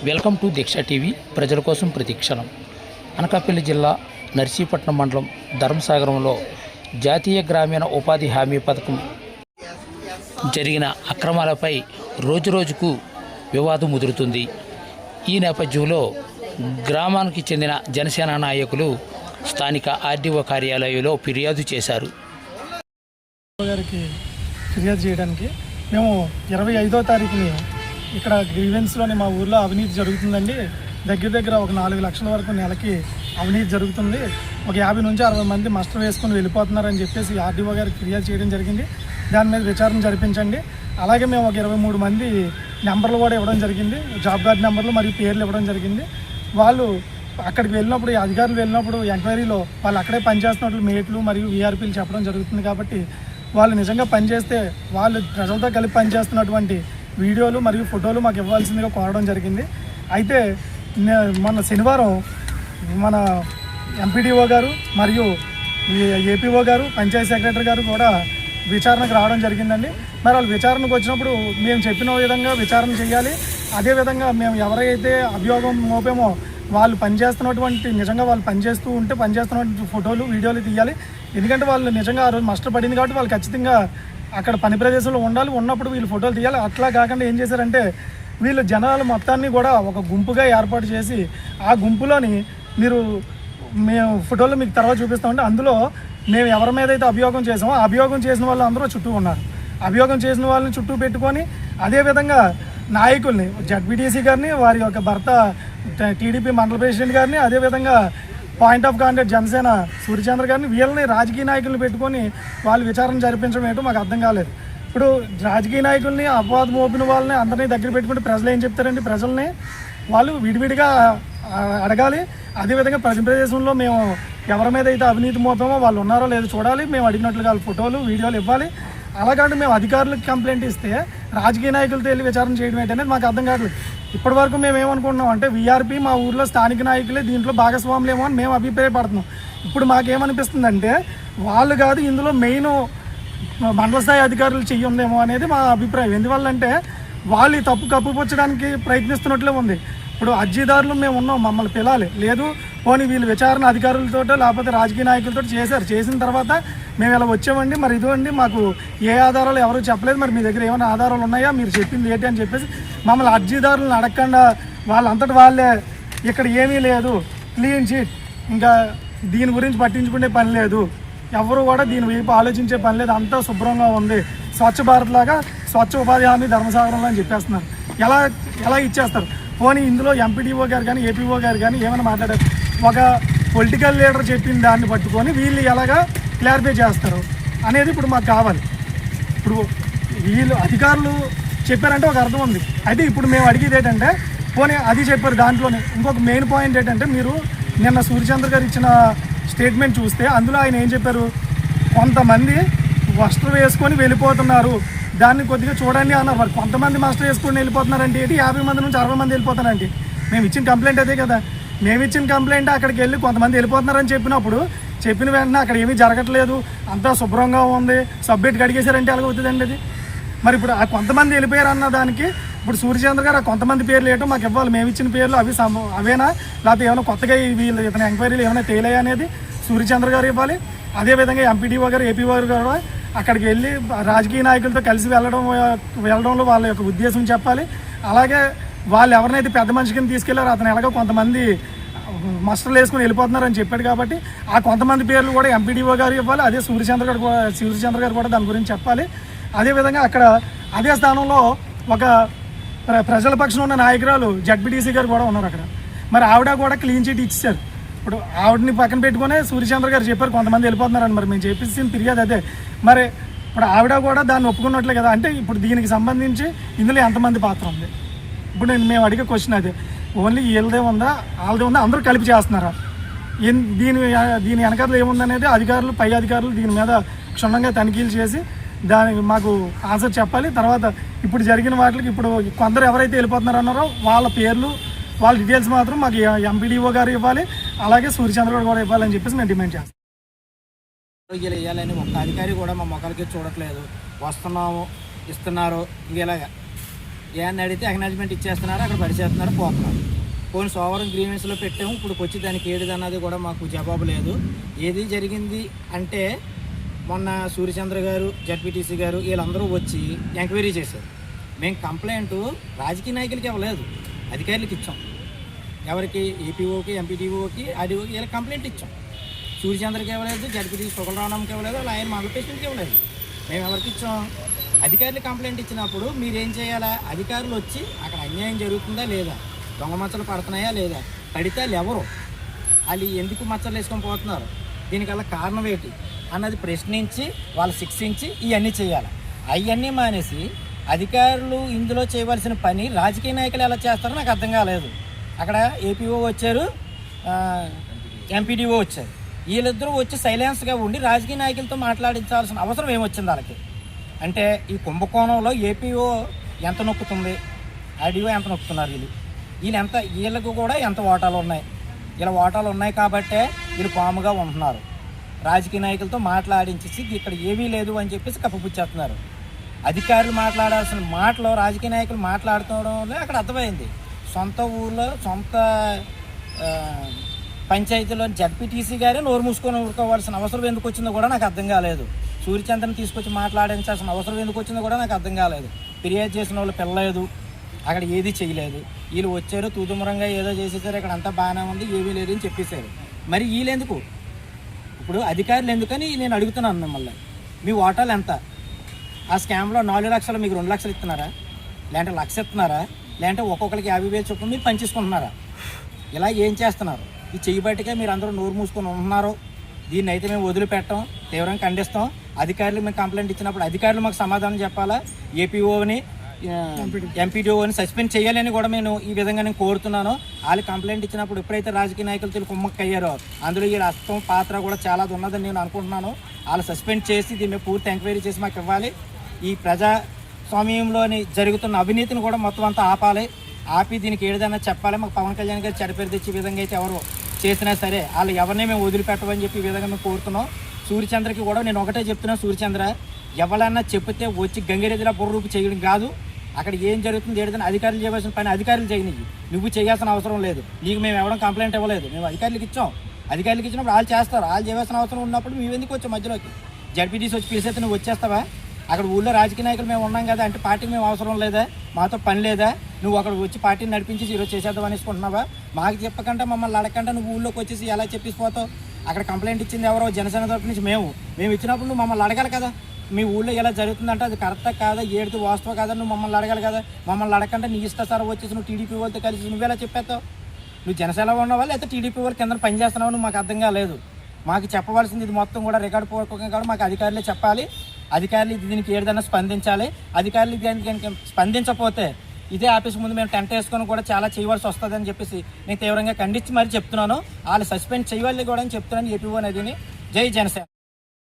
Welcome to Deeksha TV ప్రజల కోసం ప్రతిక్షణం. అనకాపల్లి జిల్లా నర్సీపట్నం మండలం ధర్మసాగరంలో జాతీయ గ్రామీణ ఉపాధి హామీ పథకం జరిగిన అక్రమాలపై రోజురోజుకు వివాదం ముదురుతుంది. ఈ నేపథ్యంలో గ్రామానికి చెందిన జనసేన నాయకులు స్థానిక ఆర్డీఓ కార్యాలయంలో ఫిర్యాదు చేశారు. గారికి ఫిర్యాదు చేయడానికి మేము 25వ తారీఖుని ఇక్కడ గ్రీవెన్స్లోని మా ఊర్లో అవినీతి జరుగుతుందండి. దగ్గర ఒక 4 లక్షల వరకు నెలకి అవినీతి జరుగుతుంది. ఒక 50 నుంచి 60 మంది మస్టర్ వేసుకొని వెళ్ళిపోతున్నారని చెప్పేసి ఆర్డీఓ గారికి ఫిర్యాదు చేయడం జరిగింది. దాని మీద విచారణ జరిపించండి. అలాగే మేము ఒక 23 మంది నెంబర్లు కూడా ఇవ్వడం జరిగింది. జాబ్ కార్డ్ నెంబర్లు మరియు పేర్లు ఇవ్వడం జరిగింది. వాళ్ళు అక్కడికి వెళ్ళినప్పుడు అధికారులు వెళ్ళినప్పుడు ఎంక్వైరీలో వాళ్ళు అక్కడే పనిచేస్తున్నట్లు మేట్లు మరియు వీఆర్పీలు చెప్పడం జరుగుతుంది. కాబట్టి వాళ్ళు నిజంగా పనిచేస్తే వాళ్ళు ప్రజలతో కలిపి పనిచేస్తున్నటువంటి వీడియోలు మరియు ఫోటోలు మాకు ఇవ్వాల్సిందిగా కోరడం జరిగింది. అయితే మొన్న శనివారం మన ఎంపీడీఓ గారు మరియు ఏపీఓ గారు పంచాయతీ సెక్రటరీ గారు కూడా విచారణకు రావడం జరిగిందండి. మరి వాళ్ళు విచారణకు వచ్చినప్పుడు మేము చెప్పిన విధంగా విచారణ చేయాలి. అదేవిధంగా మేము ఎవరైతే అభియోగం మోపేమో వాళ్ళు పనిచేస్తున్నటువంటి నిజంగా వాళ్ళు పనిచేస్తూ ఉంటే పనిచేస్తున్నటువంటి ఫోటోలు వీడియోలు తీయాలి. ఎందుకంటే వాళ్ళు నిజంగా ఆ రోజు మస్టర్ పడింది కాబట్టి వాళ్ళు ఖచ్చితంగా అక్కడ పని ప్రదేశంలో ఉండాలి. ఉన్నప్పుడు వీళ్ళు ఫోటోలు తీయాలి. అట్లా కాకుండా ఏం చేశారంటే వీళ్ళు జనాలు మొత్తాన్ని కూడా ఒక గుంపుగా ఏర్పాటు చేసి ఆ గుంపులోని మేము ఫోటోలు మీకు తర్వాత చూపిస్తామంటే అందులో మేము ఎవరి మీద అయితే అభియోగం చేసామో ఆ అభియోగం చేసిన వాళ్ళు అందరూ చుట్టూ ఉన్నారు. అభియోగం చేసిన వాళ్ళని చుట్టూ పెట్టుకొని అదేవిధంగా నాయకుల్ని జడ్పీటీసీ గారిని వారి యొక్క భర్త టీడీపీ మండల ప్రెసిడెంట్ గారిని అదేవిధంగా point of contact Janasena Suryachandra గారిని వీళ్ళని రాజకీయ నాయకులను పెట్టుకొని వాళ్ళు విచారణ జరిపించడం ఏంటో మాకు అర్థం కాలేదు. ఇప్పుడు రాజకీయ నాయకుల్ని అపవాదం మోపిన వాళ్ళని అందరినీ దగ్గర పెట్టుకుంటే ప్రజలు ఏం చెప్తారండి? ప్రజల్ని వాళ్ళు విడివిడిగా అడగాలి. అదేవిధంగా ప్రదేశంలో మేము ఎవరి మీద అయితే అవినీతి మోపామో వాళ్ళు ఉన్నారో లేదో చూడాలి. మేము అడిగినట్లుగా వాళ్ళ ఫోటోలు వీడియోలు ఇవ్వాలి. అలాగంటే మేము అధికారులకు కంప్లైంట్ ఇస్తే రాజకీయ నాయకులతో వెళ్ళి విచారణ చేయడం ఏంటనేది మాకు అర్థం కావట్లేదు. ఇప్పటి వరకు మేము ఏమనుకుంటున్నాం అంటే వీఆర్పీ మా ఊర్లో స్థానిక నాయకులే దీంట్లో భాగస్వాములేమో అని మేము అభిప్రాయపడుతున్నాం. ఇప్పుడు మాకేమనిపిస్తుందంటే వాళ్ళు కాదు ఇందులో మెయిన్ మండల స్థాయి అధికారులు చెయ్యుందేమో అనేది మా అభిప్రాయం. ఎందువల్లంటే వాళ్ళు ఈ తప్పు కప్పుపుచ్చడానికి ప్రయత్నిస్తున్నట్లే ఉంది. ఇప్పుడు అర్జీదారులు మేము ఉన్నాం, మమ్మల్ని పిలాలి లేదు పోనీ వీళ్ళు విచారణ అధికారులతో లేకపోతే రాజకీయ నాయకులతో చేశారు. చేసిన తర్వాత మేము ఇలా వచ్చామండి, మరి ఇదిగోండి మాకు ఏ ఆధారాలు ఎవరు చెప్పలేదు, మరి మీ దగ్గర ఏమైనా ఆధారాలు ఉన్నాయా, మీరు చెప్పింది ఏంటి అని చెప్పేసి మమ్మల్ని అర్జీదారులను అడగకుండా వాళ్ళంతటి వాళ్ళే ఇక్కడ ఏమీ లేదు, క్లీన్ చీట్, ఇంకా దీని గురించి పట్టించుకునే పని లేదు, ఎవరు కూడా దీని వైపు ఆలోచించే పని లేదు, అంతా శుభ్రంగా ఉంది, స్వచ్ఛ భారత్ లాగా స్వచ్ఛ ఉపాధి హామీ ధర్మసాగరంలో అని చెప్పేస్తున్నారు. ఎలా ఇచ్చేస్తారు? పోనీ ఇందులో ఎంపీడీఓ గారు కానీ ఏపీఓ గారు కానీ ఏమైనా మాట్లాడారు? ఒక పొలిటికల్ లీడర్ చెప్పిన దాన్ని పట్టుకొని వీళ్ళు ఎలాగా క్లారిఫై చేస్తారు అనేది ఇప్పుడు మాకు కావాలి. ఇప్పుడు వీళ్ళు అధికారులు చెప్పారంటే ఒక అర్థం ఉంది. అయితే ఇప్పుడు మేము అడిగేది ఏంటంటే పోనీ అది చెప్పారు. దాంట్లోనే ఇంకొక మెయిన్ పాయింట్ ఏంటంటే మీరు నిన్న సూర్యచంద్ర గారు ఇచ్చిన స్టేట్మెంట్ చూస్తే అందులో ఆయన ఏం చెప్పారు? కొంతమంది వస్త్రం వేసుకొని వెళ్ళిపోతున్నారు, దాన్ని కొద్దిగా చూడండి అన్నారు. మరి కొంతమంది మాస్టర్ వేసుకొని వెళ్ళిపోతున్నారంటే ఏంటి? 50 మంది నుంచి 60 మంది వెళ్ళిపోతారంటే మేము ఇచ్చిన కంప్లైంట్ అదే కదా. మేము ఇచ్చిన కంప్లైంట్ అక్కడికి వెళ్ళి కొంతమంది వెళ్ళిపోతున్నారని చెప్పినప్పుడు చెప్పిన వెంటనే అక్కడ ఏమీ జరగట్లేదు, అంతా శుభ్రంగా ఉంది, సబ్మిట్ కడిగేశారంటే ఎలాగవుతుందండి అది? మరి ఇప్పుడు ఆ కొంతమంది వెళ్ళిపోయారు అన్న దానికి ఇప్పుడు సూర్యచంద్ర గారు ఆ కొంతమంది పేర్లు ఏంటో మాకు ఇవ్వాలి. మేము ఇచ్చిన పేర్లు అవేనా లేకపోతే ఏమైనా కొత్తగా వీళ్ళు ఇతని ఎంక్వైరీలు ఏమైనా తేలాయా అనేది సూర్యచంద్ర గారు ఇవ్వాలి. అదేవిధంగా ఎంపీడీఓ గారు ఏపీఓ గారు అక్కడికి వెళ్ళి రాజకీయ నాయకులతో కలిసి వెళ్ళడంలో వాళ్ళ యొక్క ఉద్దేశం చెప్పాలి. అలాగే వాళ్ళు ఎవరినైతే పెద్ద మనిషి కింద తీసుకెళ్లారో అతను ఎలాగో కొంతమంది మస్టర్లు వేసుకుని వెళ్ళిపోతున్నారని చెప్పాడు కాబట్టి ఆ కొంతమంది పేర్లు కూడా ఎంపీడీఓ గారు ఇవ్వాలి. అదే సూర్యచంద్ర గారు కూడా దాని గురించి చెప్పాలి. అదేవిధంగా అక్కడ అదే స్థానంలో ఒక ప్రజల పక్షం ఉన్న నాయకురాలు జడ్పీటీసీ గారు కూడా ఉన్నారు అక్కడ. మరి ఆవిడ కూడా క్లీన్ చీట్ ఇచ్చారు. ఇప్పుడు ఆవిడని పక్కన పెట్టుకునే సూర్యచంద్ర గారు చెప్పారు కొంతమంది వెళ్ళిపోతున్నారని. మరి మేము చేపించిన ఫిర్యాదు అదే. మరి ఇప్పుడు ఆవిడ కూడా దాన్ని ఒప్పుకున్నట్లే కదా. అంటే ఇప్పుడు దీనికి సంబంధించి ఇందులో ఎంతమంది పాత్ర ఉంది? ఇప్పుడు మేము అడిగే క్వశ్చన్ అదే. ఓన్లీ వీళ్ళదే ఉందా వాళ్ళదే ఉందా అందరూ కలిపి చేస్తున్నారా? దీని వెనకాల ఏముందనేది అధికారులు పై అధికారులు దీని మీద క్షుణ్ణంగా తనిఖీలు చేసి దానికి మాకు ఆన్సర్ చెప్పాలి. తర్వాత ఇప్పుడు జరిగిన వాటికి ఇప్పుడు కొందరు ఎవరైతే వెళ్ళిపోతున్నారన్నారో వాళ్ళ పేర్లు వాళ్ళ డీటెయిల్స్ మాత్రం మాకు ఎంపీడీఓ గారు ఇవ్వాలి. అలాగే సూర్యచంద్ర గారు కూడా ఇవ్వాలని చెప్పేసి మేము డిమాండ్ చేస్తాం. ఆరోగ్యాలు వేయాలని ఒక్క అధికారి కూడా మా మొక్కలకి చూడట్లేదు. వస్తున్నాము ఇస్తున్నారు, ఇంకెలాగా ఏమన్నా అడిగితే అక్నాలజ్మెంట్ ఇచ్చేస్తున్నారు, అక్కడ పరిచేస్తున్నారు, పోతున్నారు. పోనీ సోమవారం గ్రీవెన్స్లో పెట్టాము, ఇప్పుడు వచ్చి దానికి ఏడిదన్నది కూడా మాకు జవాబు లేదు. ఏది జరిగింది అంటే మొన్న సూర్యచంద్ర గారు, జడ్పీటీసీ గారు వీళ్ళందరూ వచ్చి ఎంక్వైరీ చేశారు. మేము కంప్లైంట్ రాజకీయ నాయకులకి ఇవ్వలేదు, అధికారులకు ఇచ్చాం. ఎవరికి? ఏపీఓకి, ఎంపీటీఓకి, ఆర్డీఓకి వీళ్ళకి కంప్లైంట్ ఇచ్చాం. సూర్యచంద్రకి ఇవ్వలేదు, జడ్పీటీసీ సుగలరామకి ఇవ్వలేదు, అలా ఆయన మండల పేషెంట్కి ఇవ్వలేదు. మేము ఎవరికి ఇచ్చాం? అధికారులు కంప్లైంట్ ఇచ్చినప్పుడు మీరేం చేయాలా? అధికారులు వచ్చి అక్కడ అన్యాయం జరుగుతుందా లేదా, దొంగ మచ్చలు పడుతున్నాయా లేదా, పడితే వాళ్ళు ఎవరు, వాళ్ళు ఎందుకు మచ్చలు వేసుకొని పోతున్నారు, దీనికల్లా కారణం ఏంటి అన్నది ప్రశ్నించి వాళ్ళు శిక్షించి ఇవన్నీ చేయాలి. అవన్నీ మానేసి అధికారులు ఇందులో చేయవలసిన పని రాజకీయ నాయకులు ఎలా చేస్తారో నాకు అర్థం కాలేదు. అక్కడ ఏపీఓ వచ్చారు, ఎంపీడీఓ వచ్చారు, వీళ్ళిద్దరూ వచ్చి సైలెన్స్గా ఉండి రాజకీయ నాయకులతో మాట్లాడించాల్సిన అవసరం ఏమొచ్చింది వాళ్ళకి? అంటే ఈ కుంభకోణంలో ఏపీఓ ఎంత నొక్కుతుంది, ఆర్డీఓ ఎంత నొక్కుతున్నారు, వీళ్ళకు కూడా ఎంత ఓటాలు ఉన్నాయి. ఇలా ఓటాలు ఉన్నాయి కాబట్టే వీళ్ళు పాముగా ఉంటున్నారు. రాజకీయ నాయకులతో మాట్లాడించేసి ఇక్కడ ఏమీ లేదు అని చెప్పేసి కప్పుపుచ్చేస్తున్నారు. అధికారులు మాట్లాడాల్సిన మాటలో రాజకీయ నాయకులు మాట్లాడుకోవడంలో అక్కడ అర్థమైంది. సొంత ఊళ్ళో సొంత పంచాయతీలో జడ్పీటీసీ గారే నోరు మూసుకొని ఊరుకోవాల్సిన అవసరం ఎందుకు వచ్చిందో కూడా నాకు అర్థం కాలేదు. సూర్యచంద్రని తీసుకొచ్చి మాట్లాడించాల్సిన అవసరం ఎందుకు వచ్చిందో కూడా నాకు అర్థం కాలేదు. ఫిర్యాదు చేసిన వాళ్ళు పిల్లలేదు, అక్కడ ఏది చేయలేదు. వీళ్ళు వచ్చారు, తూదుమురంగా ఏదో చేసేసారు, ఇక్కడ అంతా బాగానే ఉంది, ఏమీ లేదు అని చెప్పేశారు. మరి వీళ్ళెందుకు? ఇప్పుడు అధికారులు ఎందుకని నేను అడుగుతున్నాను మిమ్మల్ని. మీ ఓటాలు ఎంత? ఆ స్కామ్లో 4 లక్షలు మీకు 2 లక్షలు ఇస్తున్నారా, లేదంటే 1 లక్ష ఇస్తున్నారా, లేదంటే ఒక్కొక్కరికి 50,000 చొప్పున మీరు పనిచేసుకుంటున్నారా? ఇలా ఏం చేస్తున్నారు? ఈ చెయ్యబట్టిగా మీరు అందరూ నోరు మూసుకొని ఉంటున్నారు. దీన్ని అయితే మేము వదిలిపెట్టాం, తీవ్రంగా ఖండిస్తాం. అధికారులు మేము కంప్లైంట్ ఇచ్చినప్పుడు అధికారులు మాకు సమాధానం చెప్పాలా. ఏపీఓని, ఎంపీడీఓని సస్పెండ్ చేయాలని కూడా నేను ఈ విధంగా నేను కోరుతున్నాను. వాళ్ళు కంప్లైంట్ ఇచ్చినప్పుడు ఎప్పుడైతే రాజకీయ నాయకులు కుమ్మక్కయ్యారో అందులో వీళ్ళ హస్తం పాత్ర కూడా చాలా ఉన్నదని నేను అనుకుంటున్నాను. వాళ్ళు సస్పెండ్ చేసి దీన్ని పూర్తి ఎంక్వైరీ చేసి మాకు ఇవ్వాలి. ఈ ప్రజాస్వామ్యంలోని జరుగుతున్న అవినీతిని కూడా మొత్తం అంతా ఆపి దీనికి ఏదైనా చెప్పాలి. మాకు పవన్ కళ్యాణ్ గారు చెడపేరు తెచ్చే విధంగా అయితే ఎవరు చేసినా సరే వాళ్ళు ఎవరిని మేము వదిలిపెట్టమని చెప్పి ఈ విధంగా మేము కోరుతున్నాం. సూర్యచంద్రకి కూడా నేను ఒకటే చెప్తున్నా, సూర్యచంద్ర ఎవరన్నా చెప్తే వచ్చి గంగిరెద్దులా బుర్రూపు చేయడం కాదు. అక్కడ ఏం జరుగుతుంది ఏదైనా అధికారులు చేయవలసిన పని అధికారులు చేయనివి, నువ్వు చేయాల్సిన అవసరం లేదు. నీకు మేము ఎవడం కంప్లైంట్ ఇవ్వలేదు, మేము అధికారులకు ఇచ్చాం. అధికారులకు ఇచ్చినప్పుడు వాళ్ళు చేస్తారు, వాళ్ళు చేయాల్సిన అవసరం ఉన్నప్పుడు మేము ఎందుకు వచ్చాం మధ్యలోకి? జడ్పీటీసీ వచ్చి పిలిచేస్తే నువ్వు వచ్చేస్తావా? అక్కడ ఊళ్ళో రాజకీయ నాయకులు మేము ఉన్నాం కదా అంటే పార్టీకి మేము అవసరం లేదా, మాతో పని లేదా? నువ్వు అక్కడ వచ్చి పార్టీని నడిపించి ఈరోజు చేసేద్దాం అనేసుకుంటున్నావా? మాకు చెప్పకుండా మమ్మల్ని అడగకుండా నువ్వు ఊళ్ళోకి వచ్చేసి ఎలా చెప్పిపోతావు? అక్కడ కంప్లైంట్ ఇచ్చింది ఎవరో జనసేన తరపు నుంచి మేము ఇచ్చినప్పుడు నువ్వు మమ్మల్ని అడగాలి కదా. మీ ఊళ్ళో ఎలా జరుగుతుందంటే అది కరెక్టా కాదా, ఏడుతూ వాస్తవం కాదా, నువ్వు మమ్మల్ని అడగాలి కదా. మమ్మల్ని అడగకుండా నీ ఇష్టసారి వచ్చేసి నువ్వు టీడీపీ వాళ్ళతో కలిసి నువ్వెలా చెప్పేస్తావు? నువ్వు జనసేన ఉన్నవా లేకపోతే టీడీపీ వాళ్ళు కింద పని చేస్తున్నావు? నువ్వు మాకు అర్థం కాలేదు. మాకు చెప్పవలసింది ఇది మొత్తం కూడా రికార్డు పూర్వకంగా కూడా మాకు అధికారులే చెప్పాలి. అధికారులు దీనికి ఏదైనా స్పందించాలి. అధికారులు దీనికి స్పందించకపోతే ఇదే ఆఫీస్ ముందు మేము టెంట్ వేసుకొని కూడా చాలా చేయవలసి వస్తుందని చెప్పేసి నేను తీవ్రంగా ఖండించి మరి చెప్తున్నాను. వాళ్ళు సస్పెండ్ చేయాలి కూడా అని చెప్తున్నాను ఏపీఓ నదిని. జై జనసేన.